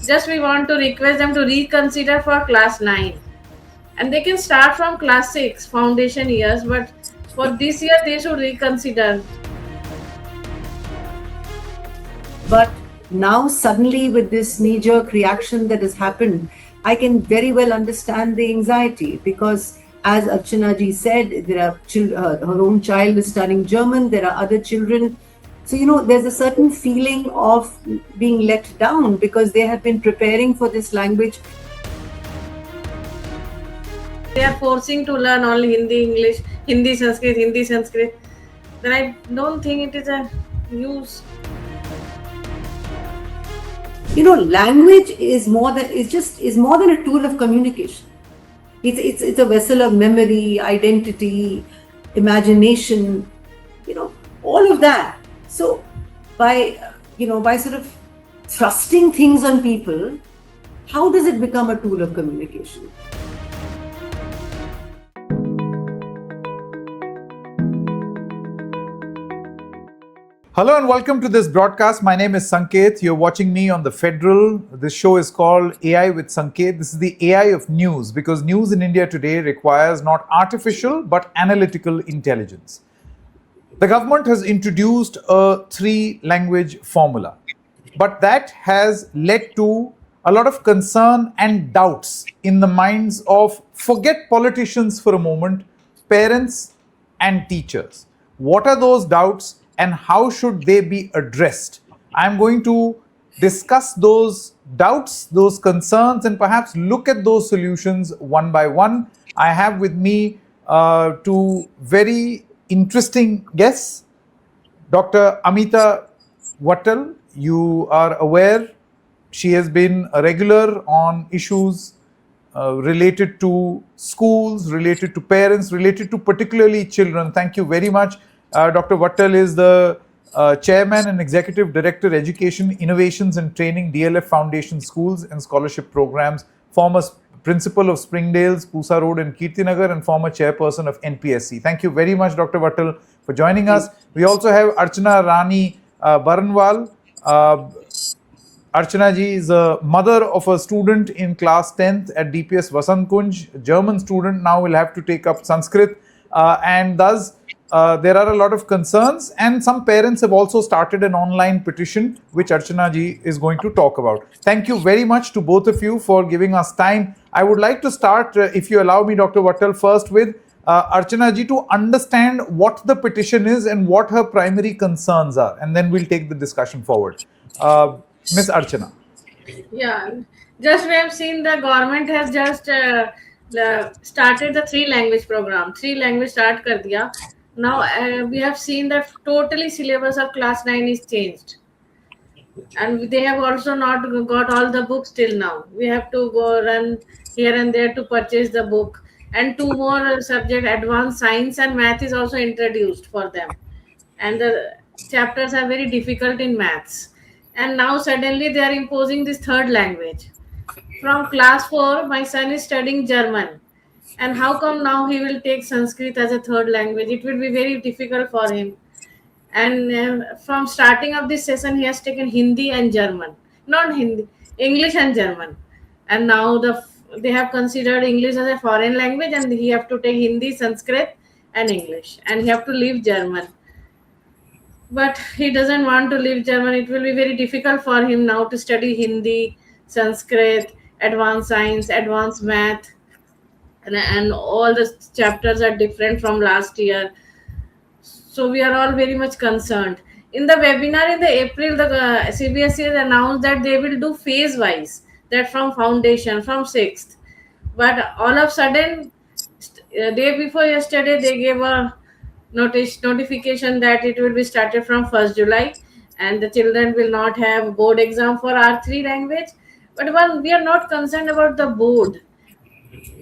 Just we want to request them to reconsider for class 9. And they can start from class 6 foundation years, but for this year they should reconsider. But now suddenly with this knee-jerk reaction that has happened, I can very well understand the anxiety, because as Archana ji said, there are her own child is studying German, there are other children. So, there's a certain feeling of being let down because they have been preparing for this language. They are forcing to learn only Hindi, English, Hindi, Sanskrit, Hindi, Sanskrit. Then I don't think it is a use. Language is more than a tool of communication. It's a vessel of memory, identity, imagination, all of that. So by sort of thrusting things on people, how does it become a tool of communication? Hello and welcome to this broadcast. My name is Sanket. You're watching me on the Federal. This show is called AI with Sanket. This is the AI of news, because news in India today requires not artificial but analytical intelligence. The government has introduced a 3-language formula, but that has led to a lot of concern and doubts in the minds of, forget politicians for a moment, parents and teachers. What are those doubts and how should they be addressed? I'm going to discuss those doubts, those concerns, and perhaps look at those solutions one by one. I have with me two very interesting guests. Dr. Ameeta Wattal, you are aware, she has been a regular on issues related to schools, related to parents, related to particularly children. Thank you very much. Dr. Wattal is the Chairman and Executive Director, Education, Innovations and Training, DLF Foundation Schools and Scholarship Programs, former Principal of Springdale's, Pusa Road in Kirtinagar, and former Chairperson of NPSC. Thank you very much, Dr. Wattal, for joining us. We also have Archana Rani Barnwal. Archana ji is a mother of a student in class 10th at DPS Vasant Kunj, a German student, now will have to take up Sanskrit, and thus there are a lot of concerns, and some parents have also started an online petition which Archana ji is going to talk about. Thank you very much to both of you for giving us time. I would like to start, if you allow me, Dr. Wattal, first with Archana ji, to understand what the petition is and what her primary concerns are, and then we'll take the discussion forward. Ms. Archana. Yeah, just we have seen the government has just started the 3-language program. 3-language start kar diya. Now we have seen that totally syllabus of class 9 is changed, and they have also not got all the books till now. We have to go run here and there to purchase the book, and 2 more subject, advanced science and math, is also introduced for them, and the chapters are very difficult in maths. And now suddenly they are imposing this 3rd language. From class 4 my son is studying German, and how come now he will take Sanskrit as a 3rd language? It will be very difficult for him. And from starting of this session he has taken Hindi and German, not Hindi, English and German. And now they have considered English as a foreign language, and he have to take Hindi, Sanskrit and English, and he have to leave German. But he doesn't want to leave German. It will be very difficult for him now to study Hindi, Sanskrit, advanced science, advanced math, and all the chapters are different from last year. So we are all very much concerned. In the webinar in the April, the CBSE has announced that they will do phase wise, that from foundation, from 6th. But all of a sudden, day before yesterday, they gave a notification that it will be started from 1st July, and the children will not have board exam for R3 language. But we are not concerned about the board.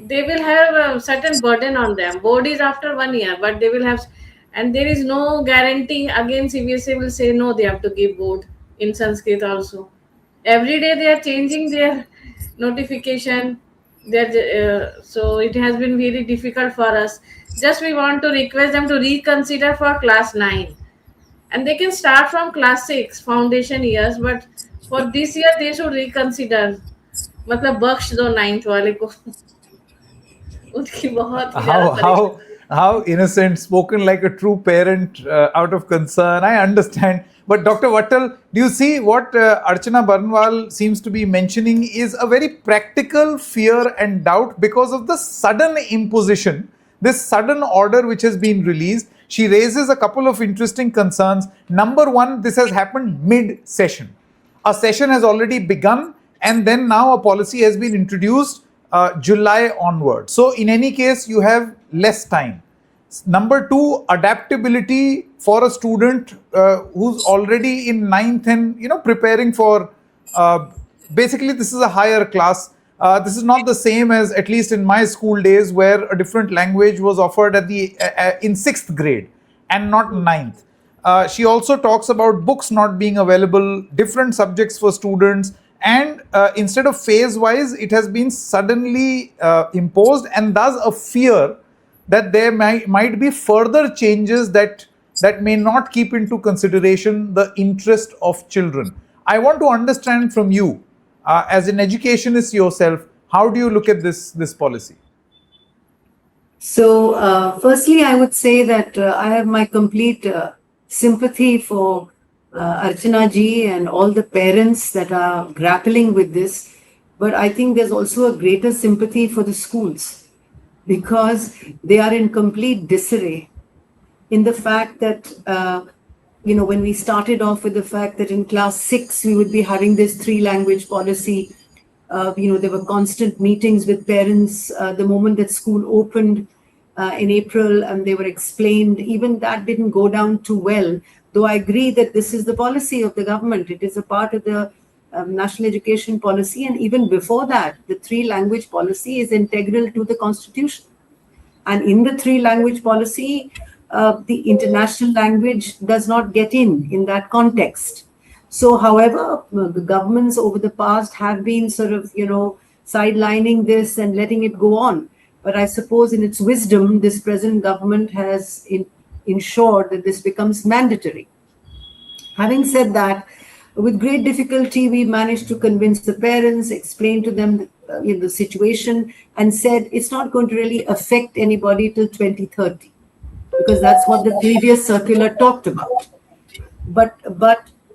They will have a certain burden on them. Board is after 1 year, but they will have, and there is no guarantee. Again, CBSE will say no, they have to give board in Sanskrit also. Every day they are changing their notification. So it has been very difficult for us. Just we want to request them to reconsider for class 9, and they can start from class 6 foundation years, but for this year they should reconsider. मतलब बख्श दो 9th वाले को. उसकी बहुत ही ज्यादा how परेशानी. how how innocent, spoken like a true parent, out of concern. I understand. But Dr. Wattal, do you see what Archana Barnwal seems to be mentioning is a very practical fear and doubt because of the sudden imposition, this sudden order which has been released. She raises a couple of interesting concerns. Number one, this has happened mid-session. A session has already begun, and then now a policy has been introduced July onward. So, in any case, you have less time. Number two, adaptability for a student who's already in ninth and preparing for. Basically, this is a higher class. This is not the same as, at least in my school days, where a different language was offered at the in sixth grade and not ninth. She also talks about books not being available, different subjects for students, and instead of phase wise, it has been suddenly imposed, and thus a fear that there might be further changes that may not keep into consideration the interest of children. I want to understand from you, as an educationist yourself, how do you look at this policy? So, firstly, I would say that I have my complete sympathy for Archana ji and all the parents that are grappling with this. But I think there's also a greater sympathy for the schools, because they are in complete disarray in the fact that, when we started off with the fact that in class 6, we would be having this 3-language policy. There were constant meetings with parents the moment that school opened in April, and they were explained. Even that didn't go down too well, though I agree that this is the policy of the government. It is a part of the national education policy, and even before that, the 3-language policy is integral to the constitution. And in the 3-language policy, the international language does not get in that context. So, however, the governments over the past have been sort of, sidelining this and letting it go on. But I suppose in its wisdom, this present government has ensured that this becomes mandatory. Having said that, with great difficulty, we managed to convince the parents, explain to them the situation, and said it's not going to really affect anybody till 2030, because that's what the previous circular talked about. But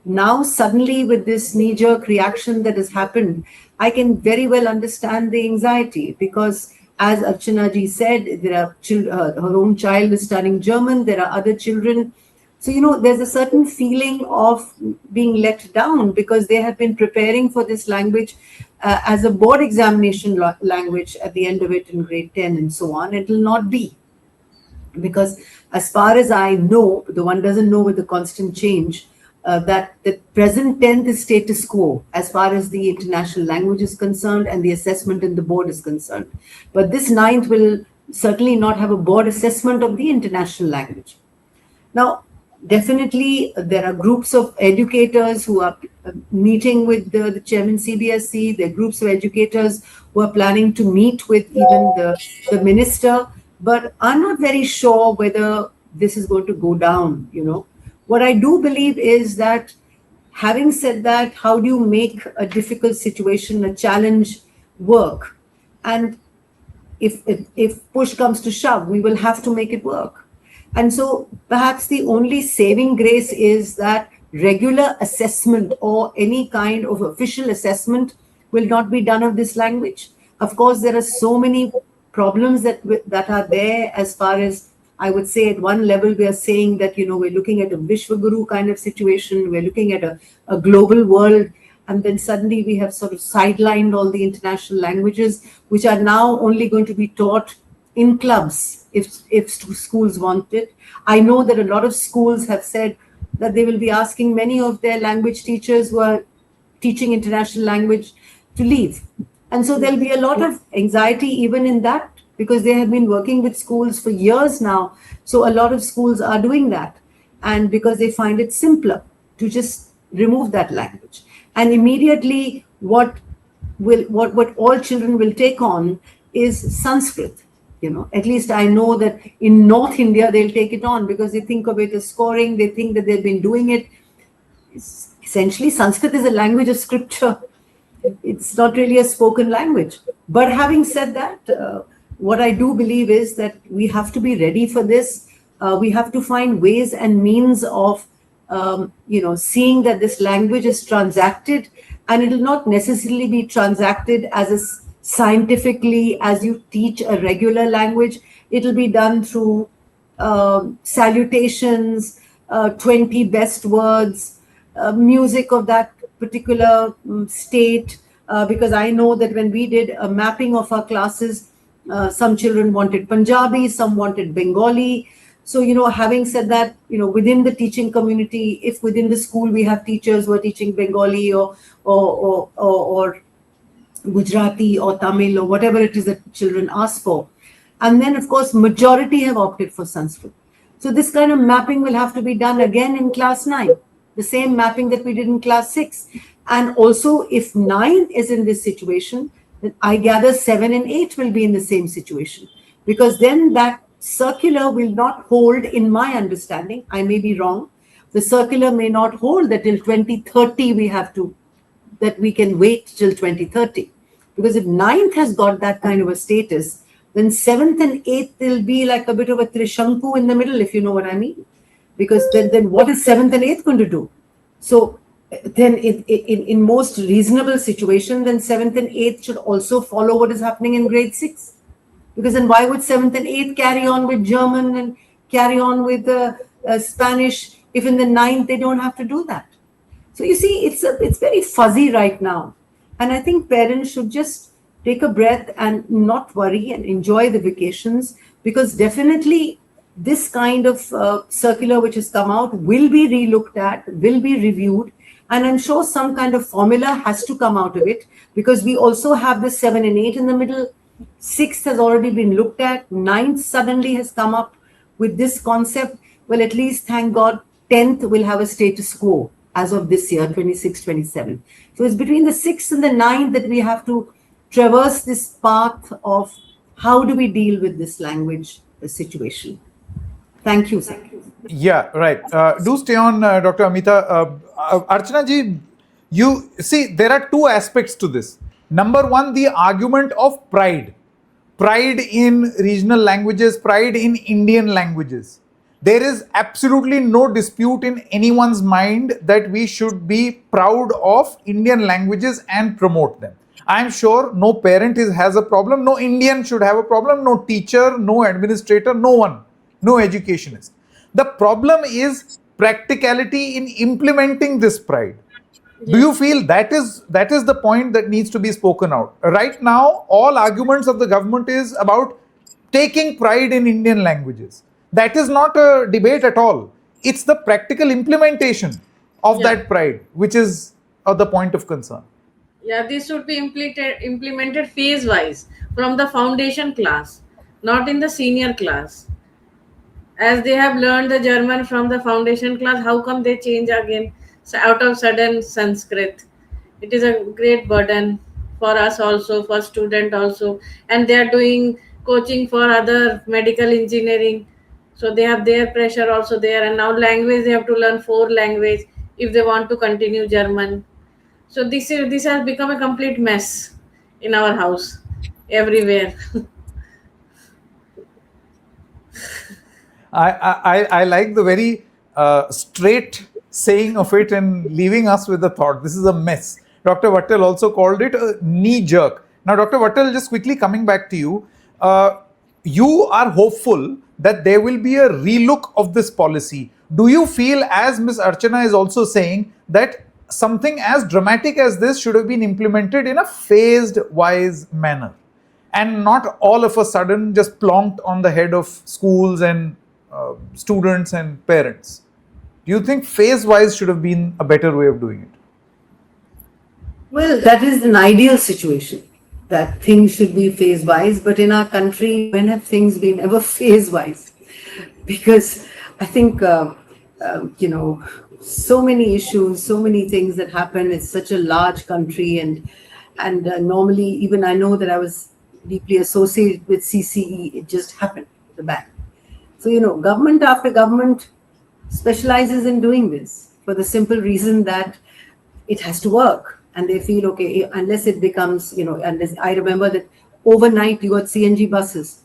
now suddenly, with this knee-jerk reaction that has happened, I can very well understand the anxiety, because as Archana ji said, there are her own child is studying German, there are other children. So, there's a certain feeling of being let down, because they have been preparing for this language as a board examination language at the end of it in grade 10 and so on. It will not be. Because as far as I know, the one doesn't know with the constant change, that the present 10th is status quo as far as the international language is concerned and the assessment in the board is concerned. But this 9th will certainly not have a board assessment of the international language. Now, definitely, there are groups of educators who are meeting with the chairman CBSE. There are groups of educators who are planning to meet with even the minister. But I'm not very sure whether this is going to go down, What I do believe is that, having said that, how do you make a difficult situation, a challenge, work? And if push comes to shove, we will have to make it work. And so perhaps the only saving grace is that regular assessment or any kind of official assessment will not be done of this language. Of course, there are so many problems that are there, as far as I would say at one level, we are saying that, we're looking at a Vishwaguru kind of situation. We're looking at a global world. And then suddenly we have sort of sidelined all the international languages, which are now only going to be taught in clubs if schools want it. I know that a lot of schools have said that they will be asking many of their language teachers who are teaching international language to leave. And so there'll be a lot of anxiety even in that, because they have been working with schools for years now. So a lot of schools are doing that. And because they find it simpler to just remove that language. And immediately what all children will take on is Sanskrit. At least I know that in North India, they'll take it on because they think of it as scoring. They think that they've been doing it. essentially Sanskrit is a language of scripture. It's not really a spoken language. But having said that, what I do believe is that we have to be ready for this. We have to find ways and means of, seeing that this language is transacted, and it will not necessarily be transacted as scientifically as you teach a regular language. It will be done through salutations, 20 best words, music of that particular state, because I know that when we did a mapping of our classes, some children wanted Punjabi, some wanted Bengali. So, having said that, within the teaching community, if within the school we have teachers who are teaching Bengali or Gujarati or Tamil or whatever it is that children ask for, and then of course majority have opted for Sanskrit. So this kind of mapping will have to be done again in class 9, the same mapping that we did in class 6. And also if 9 is in this situation, then I gather 7 and 8 will be in the same situation, because then that circular will not hold, in my understanding. I may be wrong. The circular may not hold that till 2030 that we can wait till 2030. Because if 9th has got that kind of a status, then 7th and 8th will be like a bit of a trishanku in the middle, if you know what I mean. Because then what is 7th and 8th going to do? So then in most reasonable situation, then 7th and 8th should also follow what is happening in grade 6. Because then why would 7th and 8th carry on with German and carry on with Spanish if in the 9th they don't have to do that? So you see, it's very fuzzy right now. And I think parents should just take a breath and not worry and enjoy the vacations, because definitely this kind of circular which has come out will be relooked at, will be reviewed. And I'm sure some kind of formula has to come out of it, because we also have the 7 and 8 in the middle. 6th has already been looked at. 9th suddenly has come up with this concept. Well, at least, thank God, 10th will have a status quo as of this year, 26, 27. So it's between the 6th and the 9th that we have to traverse this path of how do we deal with this language situation. Thank you, sir. Yeah, right. Do stay on, Dr. Ameeta. Archana ji, you see, there are two aspects to this. Number one, the argument of pride. Pride in regional languages, pride in Indian languages. There is absolutely no dispute in anyone's mind that we should be proud of Indian languages and promote them. I'm sure no parent has a problem, no Indian should have a problem, no teacher, no administrator, no one, no educationist. The problem is practicality in implementing this pride. Do you feel that is the point that needs to be spoken out? Right now, all arguments of the government is about taking pride in Indian languages. That is not a debate at all. It's the practical implementation of that pride, which is the point of concern. Yeah, this should be implemented phase-wise from the foundation class, not in the senior class. As they have learned the German from the foundation class, how come they change again out of sudden Sanskrit? It is a great burden for us also, for student also, and they are doing coaching for other medical engineering, so they have their pressure also there. And now language, they have to learn 4 languages if they want to continue German. So this has become a complete mess in our house, everywhere. I like the very straight saying of it and leaving us with the thought, this is a mess. Dr. Wattal also called it a knee jerk. Now, Dr. Wattal, just quickly coming back to you, you are hopeful that there will be a relook of this policy. Do you feel, as Ms. Archana is also saying, that something as dramatic as this should have been implemented in a phased-wise manner and not all of a sudden just plonked on the head of schools and students and parents? Do you think phase-wise should have been a better way of doing it? Well, that is an ideal situation, that things should be phase-wise. But in our country, when have things been ever phase-wise? Because I think, so many issues, so many things that happen. It's such a large country, and normally, even I know that I was deeply associated with CCE. It just happened, the ban. So, government after government specializes in doing this for the simple reason that it has to work, and they feel okay unless it becomes, unless I remember that overnight you got CNG buses.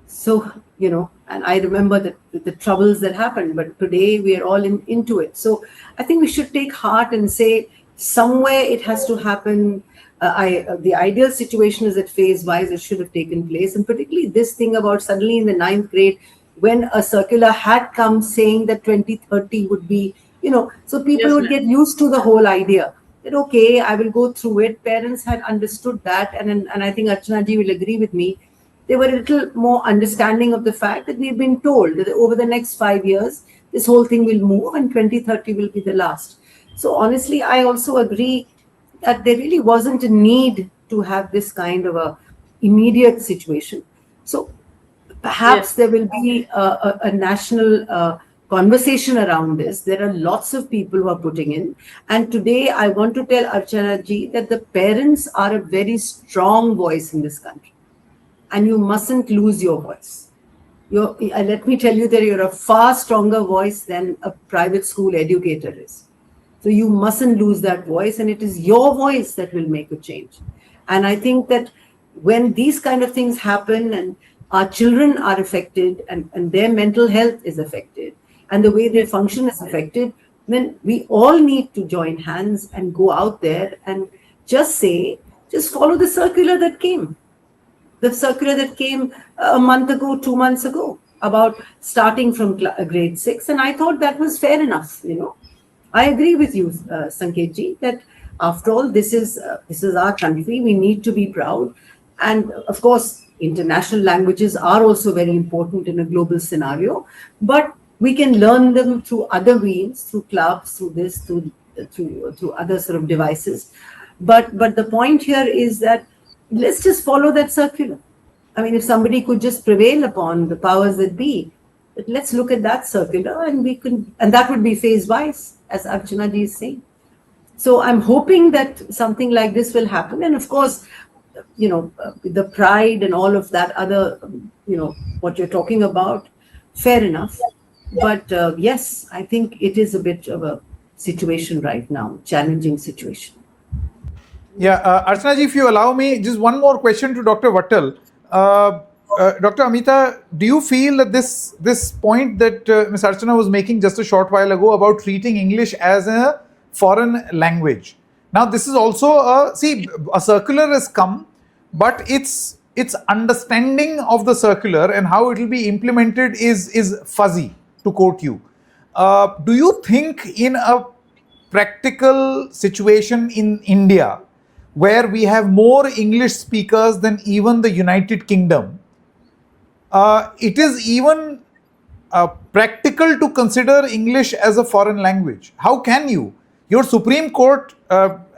So, and I remember the troubles that happened, but today we are all into it. So I think we should take heart and say somewhere it has to happen. The ideal situation is that phase wise it should have taken place. And particularly this thing about suddenly in the 9th grade, when a circular had come saying that 2030 would be, so people Yes, would ma'am. get used to the whole idea that, okay, I will go through it. Parents had understood that. And I think Archana ji will agree with me. They were a little more understanding of the fact that we've been told that over the next 5 years, this whole thing will move and 2030 will be the last. So honestly, I also agree that there really wasn't a need to have this kind of a immediate situation. So perhaps Yes. there will be a national conversation around this. There are lots of people who are putting in. And today I want to tell Archana ji that the parents are a very strong voice in this country. And you mustn't lose your voice. Let me tell you that you're a far stronger voice than a private school educator is. So you mustn't lose that voice, and it is your voice that will make a change. And I think that when these kind of things happen and our children are affected and their mental health is affected and the way they function is affected, then we all need to join hands and go out there and just follow the circular that came. The circular that came a month ago, 2 months ago, about starting from grade 6. And I thought that was fair enough, I agree with you, Sanket ji, that after all, this is our country. We need to be proud. And of course, international languages are also very important in a global scenario. But we can learn them through other means, through clubs, through this, through other sort of devices. But the point here is that let's just follow that circular. I mean, if somebody could just prevail upon the powers that be, but let's look at that circular and that would be phase wise, as Archana ji is saying. So I'm hoping that something like this will happen. And of course, the pride and all of that other, what you're talking about, fair enough. But yes, I think it is a bit of a situation right now, challenging situation. Yeah, Archana ji, if you allow me, just one more question to Dr. Wattal. Dr. Ameeta, do you feel that this point that Ms. Archana was making just a short while ago about treating English as a foreign language? Now, this is also a circular has come, but its understanding of the circular and how it will be implemented is fuzzy, to quote you. Do you think in a practical situation in India, where we have more English speakers than even the United Kingdom, it is even practical to consider English as a foreign language? How can you? Your Supreme Court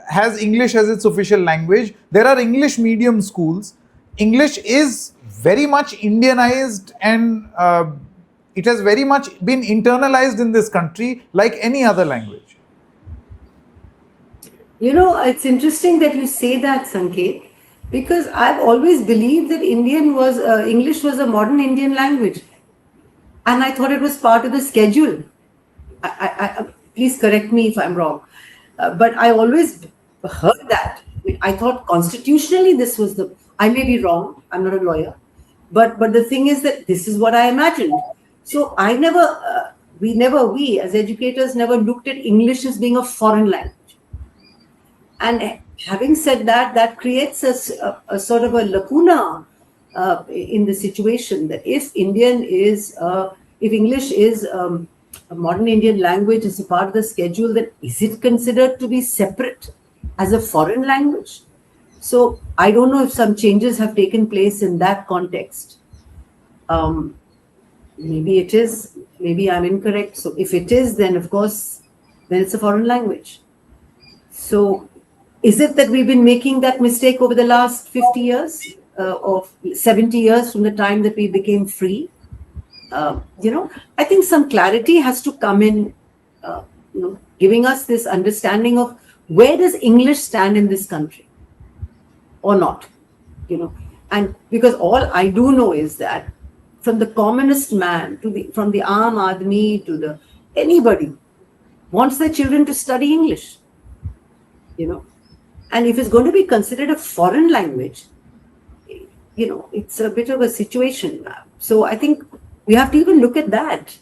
has English as its official language. There are English medium schools. English is very much Indianized, and it has very much been internalized in this country like any other language. It's interesting that you say that, Sanket, because I've always believed that English was a modern Indian language. And I thought it was part of the schedule. Please correct me if I'm wrong. But I always heard that. I thought constitutionally I may be wrong, I'm not a lawyer. But the thing is that this is what I imagined. So we as educators never looked at English as being a foreign language. And having said that, that creates a sort of a lacuna in the situation that if English is a modern Indian language as a part of the schedule, then is it considered to be separate as a foreign language? So I don't know if some changes have taken place in that context. Maybe it is, maybe I'm incorrect. So if it is, then of course, then it's a foreign language. So is it that we've been making that mistake over the last 50 years or 70 years from the time that we became free? I think some clarity has to come in, giving us this understanding of where does English stand in this country or not, and because all I do know is that from the commonest man from the Aam Aadmi to anybody wants their children to study English. you know. And if it's going to be considered a foreign language, it's a bit of a situation. So I think we have to even look at that.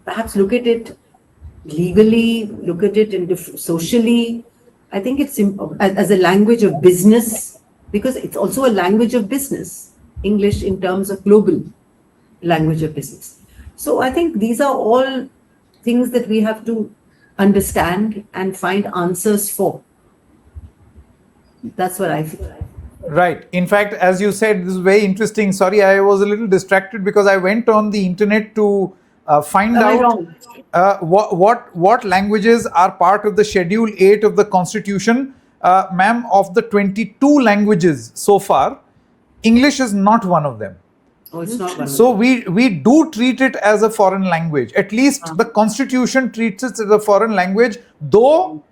Perhaps look at it legally, look at it socially. I think it's as a language of business, because it's also a language of business, English in terms of global language of business. So I think these are all things that we have to understand and find answers for. That's what I feel. Right. In fact, as you said, this is very interesting. Sorry, I was a little distracted because I went on the internet to find out what languages are part of the Schedule 8 of the Constitution. Ma'am, of the 22 languages so far, English is not one of them. Oh, it's not one. So we do treat it as a foreign language. At least the Constitution treats it as a foreign language, though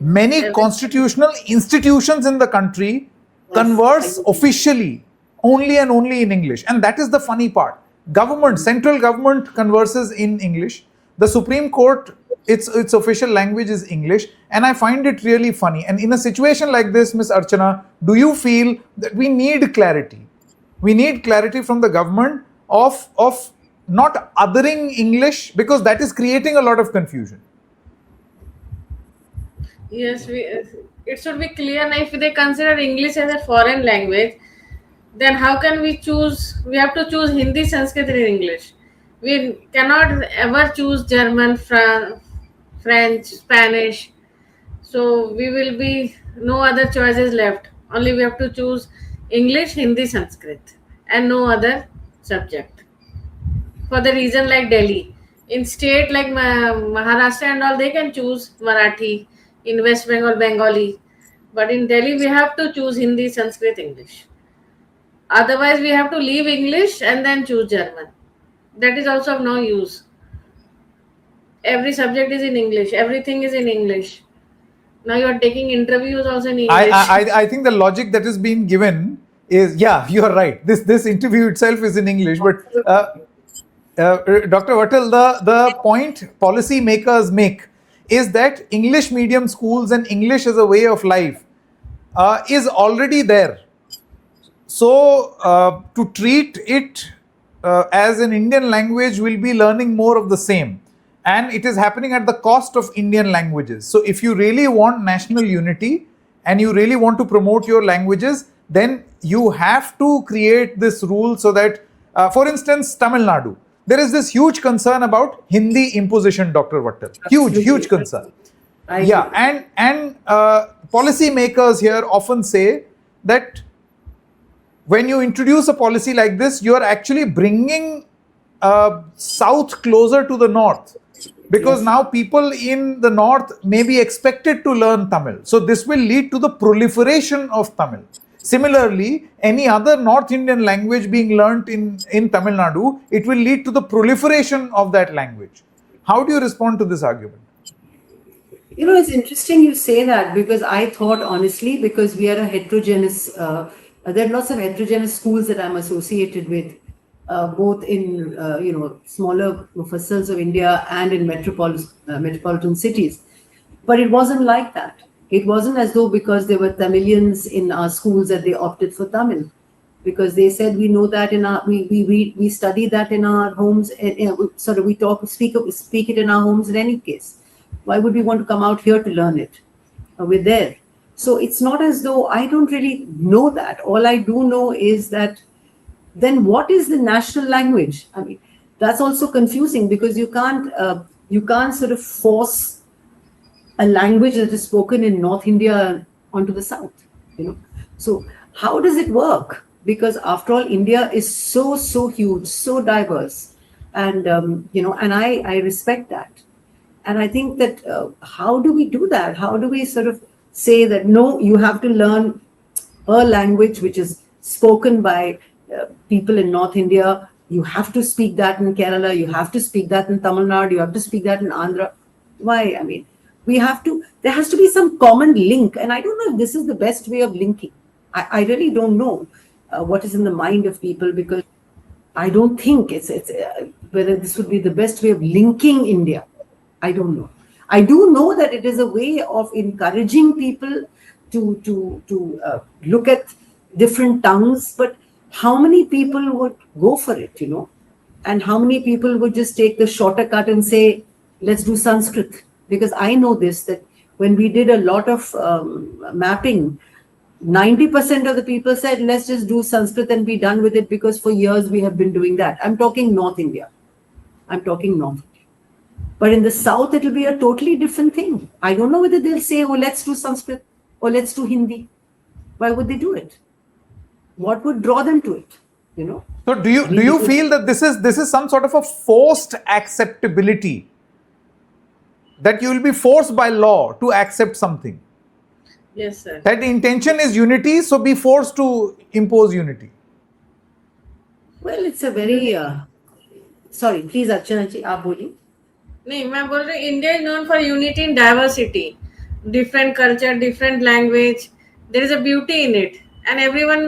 many constitutional institutions in the country converse officially only and only in English. And that is the funny part. Central government converses in English. The Supreme Court, its official language is English. And I find it really funny. And in a situation like this, Ms. Archana, do you feel that we need clarity? We need clarity from the government of not othering English, because that is creating a lot of confusion. Yes, it should be clear. Now, if they consider English as a foreign language, then how can we choose? We have to choose Hindi, Sanskrit, and English. We cannot ever choose German, French, Spanish. So we will be no other choices left. Only we have to choose English, Hindi, Sanskrit, and no other subject. For the reason like Delhi, in state like Maharashtra and all, they can choose Marathi. In West Bengal, Bengali. But in Delhi, we have to choose Hindi, Sanskrit, English. Otherwise, we have to leave English and then choose German. That is also of no use. Every subject is in English. Everything is in English. Now you are taking interviews also in English. I think the logic that is being given is, yeah, you are right. This interview itself is in English. But Dr. Wattal, the point policy makers make is that English medium schools and English as a way of life is already there. So to treat it as an Indian language will be learning more of the same. And it is happening at the cost of Indian languages. So if you really want national unity and you really want to promote your languages, then you have to create this rule so that, for instance, Tamil Nadu, there is this huge concern about Hindi imposition, Dr. Wattal. Huge concern. Yeah, and policy makers here often say that when you introduce a policy like this, you are actually bringing South closer to the North. Because now people in the North may be expected to learn Tamil. So this will lead to the proliferation of Tamil. Similarly, any other North Indian language being learnt in Tamil Nadu, it will lead to the proliferation of that language. How do you respond to this argument? It's interesting you say that, because I thought, honestly, because we are a heterogeneous, there are lots of heterogeneous schools that I'm associated with, both in, smaller mufassals of India and in metropolitan cities. But it wasn't like that. It wasn't as though because there were Tamilians in our schools that they opted for Tamil, because they said we know that we study that in our homes. We speak it in our homes in any case. Why would we want to come out here to learn it? We're there. So it's not as though I don't really know that. All I do know is that then what is the national language? I mean, that's also confusing, because you can't sort of force a language that is spoken in North India onto the South, So how does it work? Because after all, India is so huge, so diverse, and and I respect that, and I think that how do we do that? How do we sort of say that no, you have to learn a language which is spoken by people in North India? You have to speak that in Kerala. You have to speak that in Tamil Nadu. You have to speak that in Andhra. Why? I mean, there has to be some common link. And I don't know if this is the best way of linking. I really don't know what is in the mind of people, because I don't think it's whether this would be the best way of linking India. I don't know. I do know that it is a way of encouraging people to look at different tongues, but how many people would go for it, you know? And how many people would just take the shorter cut and say, let's do Sanskrit? Because I know this, that when we did a lot of mapping, 90% of the people said, let's just do Sanskrit and be done with it, because for years we have been doing that. I'm talking North India. I'm talking North. But in the South, it will be a totally different thing. I don't know whether they'll say, oh, let's do Sanskrit or let's do Hindi. Why would they do it? What would draw them to it? You know? So do you feel that this is some sort of a forced acceptability, that you will be forced by law to accept something? Yes, sir. That the intention is unity, so be forced to impose unity. Well, it's a very... sorry, please, Archana ji, aap boliye. नहीं, मैं बोल रही India is known for unity in diversity, different culture, different language, there is a beauty in it, and everyone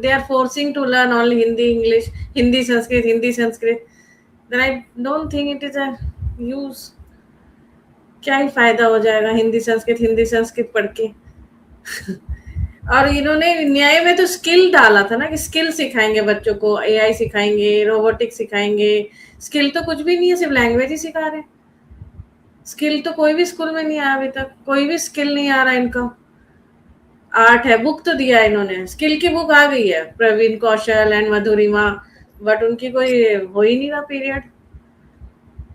they are forcing to learn only Hindi Sanskrit, then I don't think it is a use. क्या ही फायदा हो जाएगा हिंदी संस्कृत पढ़ के? और इन्होंने न्याय में तो स्किल डाला था ना, कि स्किल सिखाएंगे बच्चों को, एआई सिखाएंगे, रोबोटिक्स सिखाएंगे. स्किल तो कुछ भी नहीं है, सिर्फ लैंग्वेज ही सिखा रहे हैं. स्किल तो कोई भी स्कूल में नहीं आया अभी तक, कोई भी स्किल नहीं आ रहा इनका. आर्ट है, बुक तो दिया इन्होंने, स्किल की बुक आ गई है, प्रवीण कौशल एंड मधुरिमा, बट उनकी कोई हो ही नहीं रहा पीरियड,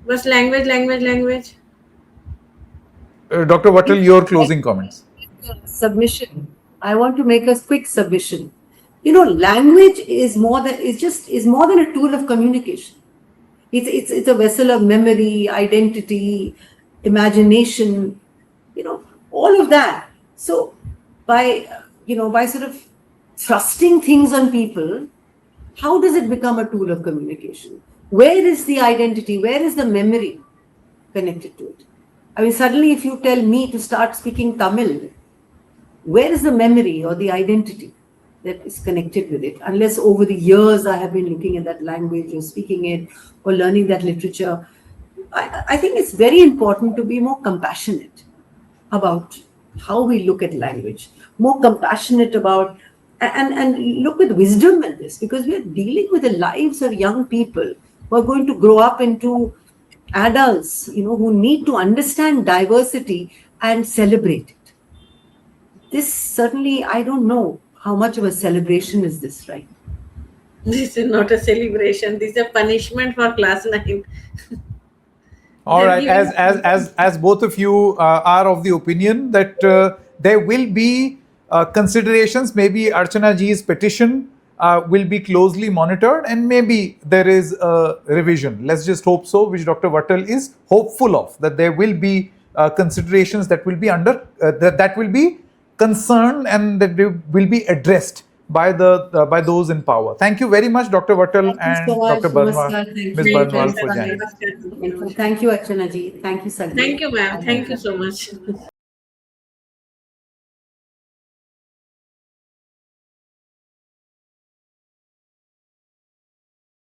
बस language. Dr. Wattal, your closing comments. Submission. I want to make a quick submission. You know, language is more than a tool of communication. It's a vessel of memory, identity, imagination, you know, all of that. So by sort of thrusting things on people, how does it become a tool of communication? Where is the identity? Where is the memory connected to it? I mean, suddenly if you tell me to start speaking Tamil, where is the memory or the identity that is connected with it? Unless over the years I have been looking at that language or speaking it or learning that literature. I think it's very important to be more compassionate about how we look at language, more compassionate about, and look with wisdom at this, because we are dealing with the lives of young people who are going to grow up into adults, you know, who need to understand diversity and celebrate it. This certainly, I don't know how much of a celebration is this, right? This is not a celebration. This is a punishment for class 9. All right, as both of you are of the opinion that there will be considerations, maybe Archana ji's petition will be closely monitored, and maybe there is a revision. Let's just hope so, which Dr. Wattal is hopeful of, that there will be considerations that will be that will be concerned and that will be addressed by those in power. Thank you very much, Dr. Wattal and Dr. Barnwal, Ms. Barnwal, for joining. Thank you, Archana ji. Thank you, Sanket. Thank you, ma'am. Thank you so much.